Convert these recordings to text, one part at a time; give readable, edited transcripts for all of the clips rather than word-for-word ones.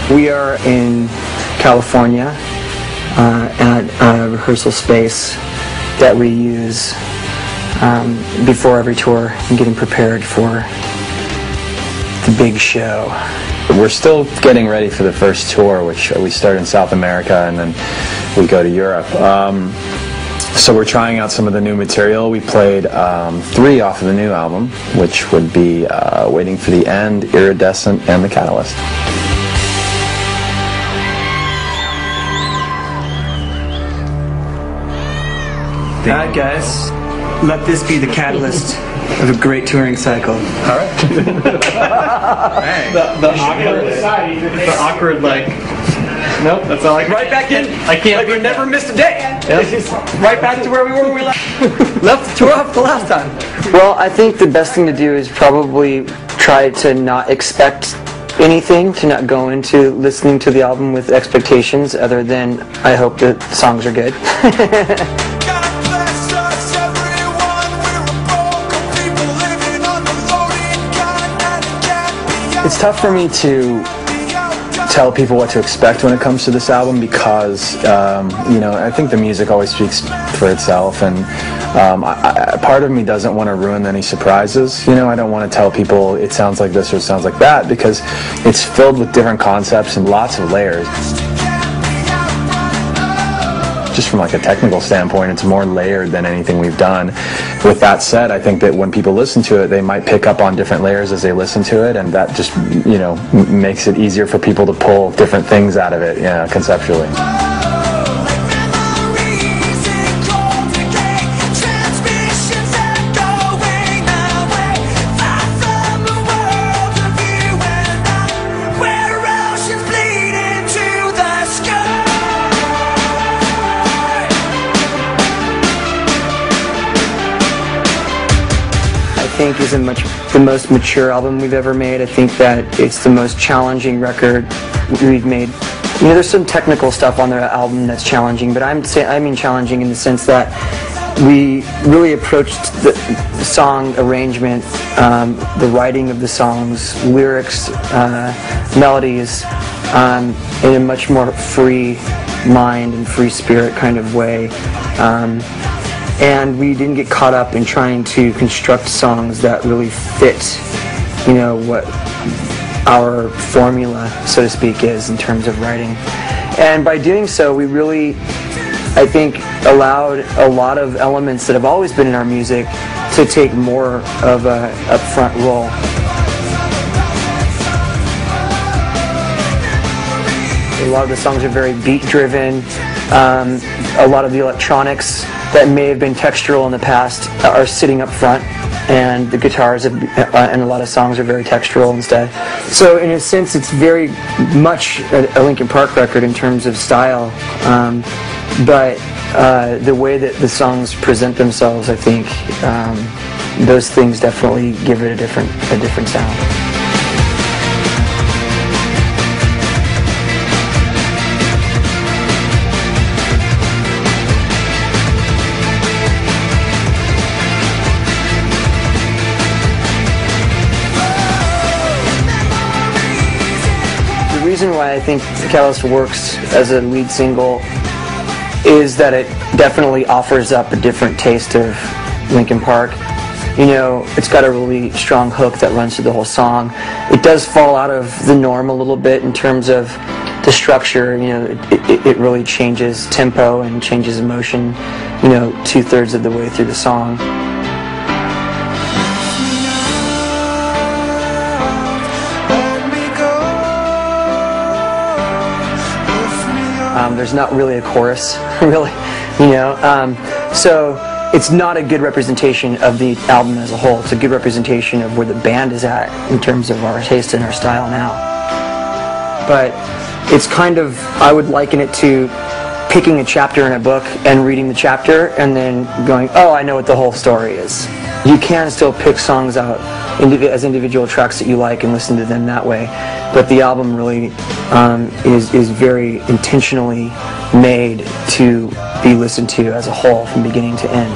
We are in California at a rehearsal space that we use before every tour and getting prepared for the big show. We're still getting ready for the first tour, which we start in South America and then we go to Europe. So we're trying out some of the new material. We played 3 off of the new album, which would be Waiting for the End, Iridescent, and The Catalyst. Alright guys, let this be the catalyst of a great touring cycle. Alright. The awkward like, nope, that's all I can. Right back in. I can't. Like we never missed a day. Yep. Right back to where we were when we left the tour off the last time. Well, I think the best thing to do is probably try to not expect anything, to not go into listening to the album with expectations other than I hope the songs are good. It's tough for me to tell people what to expect when it comes to this album because, you know, I think the music always speaks for itself, and part of me doesn't want to ruin any surprises. You know, I don't want to tell people it sounds like this or it sounds like that because it's filled with different concepts and lots of layers. Just from like a technical standpoint, it's more layered than anything we've done. With that said, I think that when people listen to it, they might pick up on different layers as they listen to it, and that just, you know, makes it easier for people to pull different things out of it, you know, conceptually. I think is the most mature album we've ever made. I think that it's the most challenging record we've made. You know, there's some technical stuff on the album that's challenging, but I mean challenging in the sense that we really approached the song arrangement, the writing of the songs, lyrics, melodies, in a much more free mind and free spirit kind of way. And we didn't get caught up in trying to construct songs that really fit, you know, what our formula, so to speak, is in terms of writing. And by doing so, we really, I think, allowed a lot of elements that have always been in our music to take more of a upfront role. A lot of the songs are very beat-driven. A lot of the electronics that may have been textural in the past are sitting up front, and the guitars and a lot of songs are very textural instead. So in a sense, it's very much a Linkin Park record in terms of style, but the way that the songs present themselves, I think, those things definitely give it a different sound. The reason why I think The Catalyst works as a lead single is that it definitely offers up a different taste of Linkin Park. You know, it's got a really strong hook that runs through the whole song. It does fall out of the norm a little bit in terms of the structure. You know, it really changes tempo and changes emotion, you know, 2/3 of the way through the song. There's not really a chorus, really, you know, so it's not a good representation of the album as a whole. It's a good representation of where the band is at in terms of our taste and our style now. But it's kind of, I would liken it to picking a chapter in a book and reading the chapter and then going, oh, I know what the whole story is. You can still pick songs out as individual tracks that you like and listen to them that way, but the album really is very intentionally made to be listened to as a whole from beginning to end.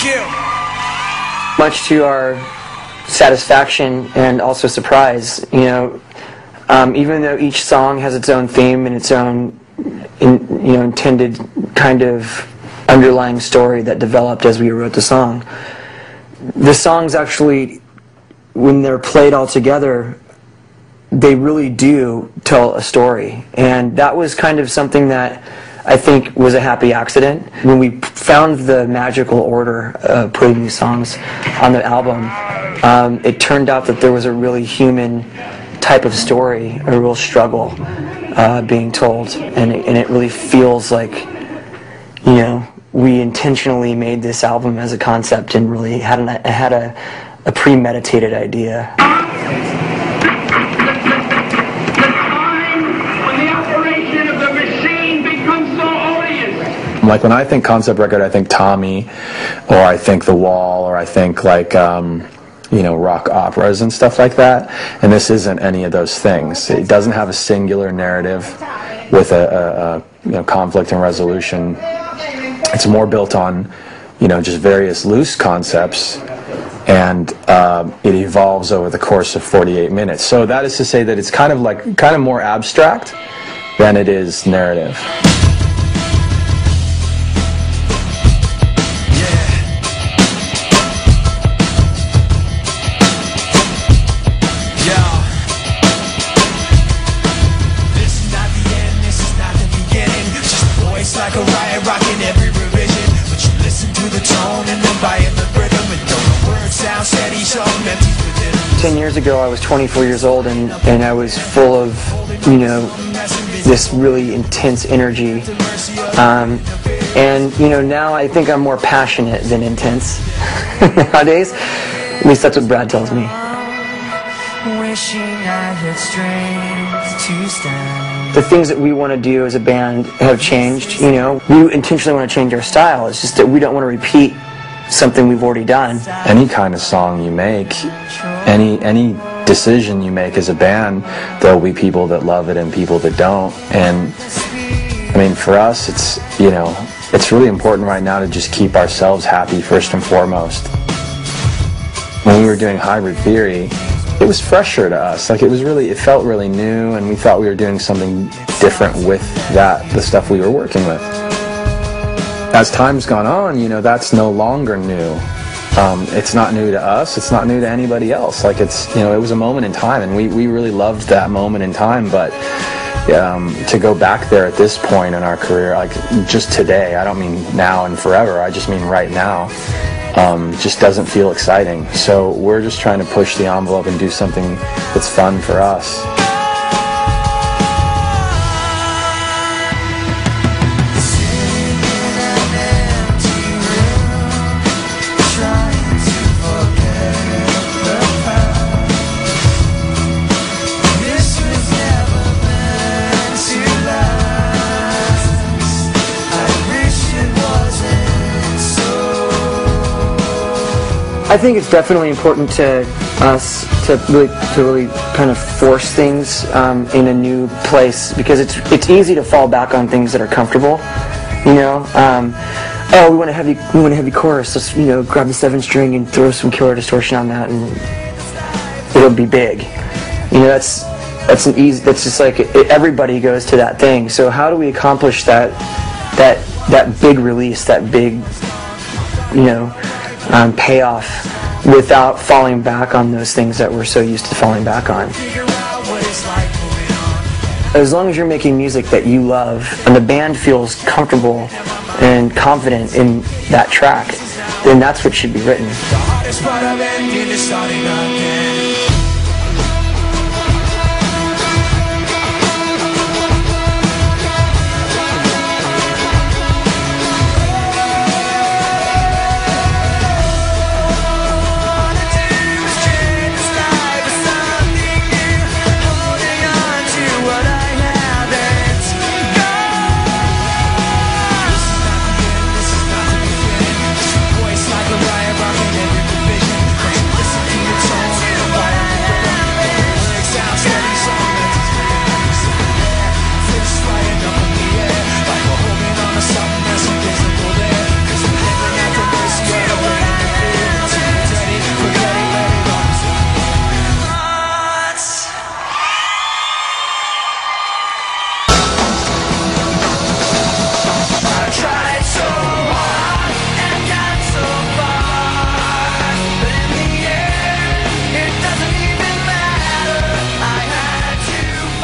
Thank you. Much to our satisfaction and also surprise, you know, even though each song has its own theme and its own, intended kind of underlying story that developed as we wrote the songs actually, when they're played all together, they really do tell a story. And that was kind of something that I think was a happy accident. When we found the magical order of putting these songs on the album, it turned out that there was a really human type of story, a real struggle being told, and it really feels like, you know, we intentionally made this album as a concept and really had a premeditated idea. Like when I think concept record, I think Tommy, or I think The Wall, or I think like rock operas and stuff like that. And this isn't any of those things. It doesn't have a singular narrative with a conflict and resolution. It's more built on just various loose concepts, and it evolves over the course of 48 minutes. So that is to say that it's kind of more abstract than it is narrative. Like a riot rocking every revision, but you listen to the tone and then buy in the rhythm, and though the words sound steady, so empty within. 10 years ago I was 24 years old and I was full of this really intense energy, and now I think I'm more passionate than intense nowadays. At least that's what Brad tells me. Wishing I had strength to stand. The things that we want to do as a band have changed. We intentionally want to change our style. It's just that we don't want to repeat something we've already done. Any kind of song you make, any decision you make as a band, there'll be people that love it and people that don't. And I mean, for us, it's really important right now to just keep ourselves happy first and foremost. When we were doing Hybrid Theory, it was fresher to us. Like it felt really new, and we thought we were doing something different with the stuff we were working with. As time's gone on, that's no longer new. It's not new to us. It's not new to anybody else. Like it was a moment in time, and we really loved that moment in time. But to go back there at this point in our career, like just today, I don't mean now and forever. I just mean right now. Just doesn't feel exciting. So we're just trying to push the envelope and do something that's fun for us. I think it's definitely important to us to really kind of force things in a new place, because it's easy to fall back on things that are comfortable. Oh, we want a heavy chorus. Let's grab the 7-string and throw some killer distortion on that, and it'll be big. That's just like everybody goes to that thing. So how do we accomplish that big release, that big payoff, without falling back on those things that we're so used to falling back on? As long as you're making music that you love and the band feels comfortable and confident in that track, then that's what should be written. Voice like a riot rocking every revision. Listen to the tone.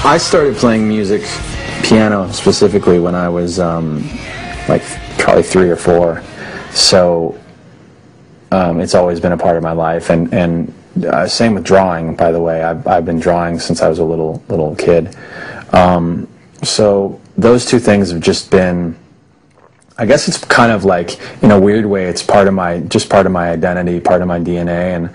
I started playing music, piano specifically, when I was like probably 3 or 4. So it's always been a part of my life, and same with drawing. By the way, I've been drawing since I was a little kid. So those two things have just been, I guess it's kind of like, in a weird way, it's part of my identity, part of my DNA, and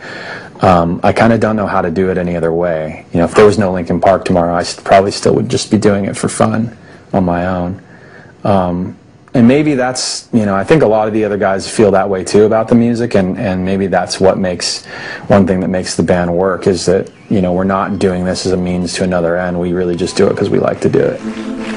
I kind of don't know how to do it any other way. You know, if there was no Linkin Park tomorrow, I probably still would just be doing it for fun on my own. And maybe that's, you know, I think a lot of the other guys feel that way too about the music, and maybe that's what makes, one thing that makes the band work, is that, you know, we're not doing this as a means to another end. We really just do it because we like to do it.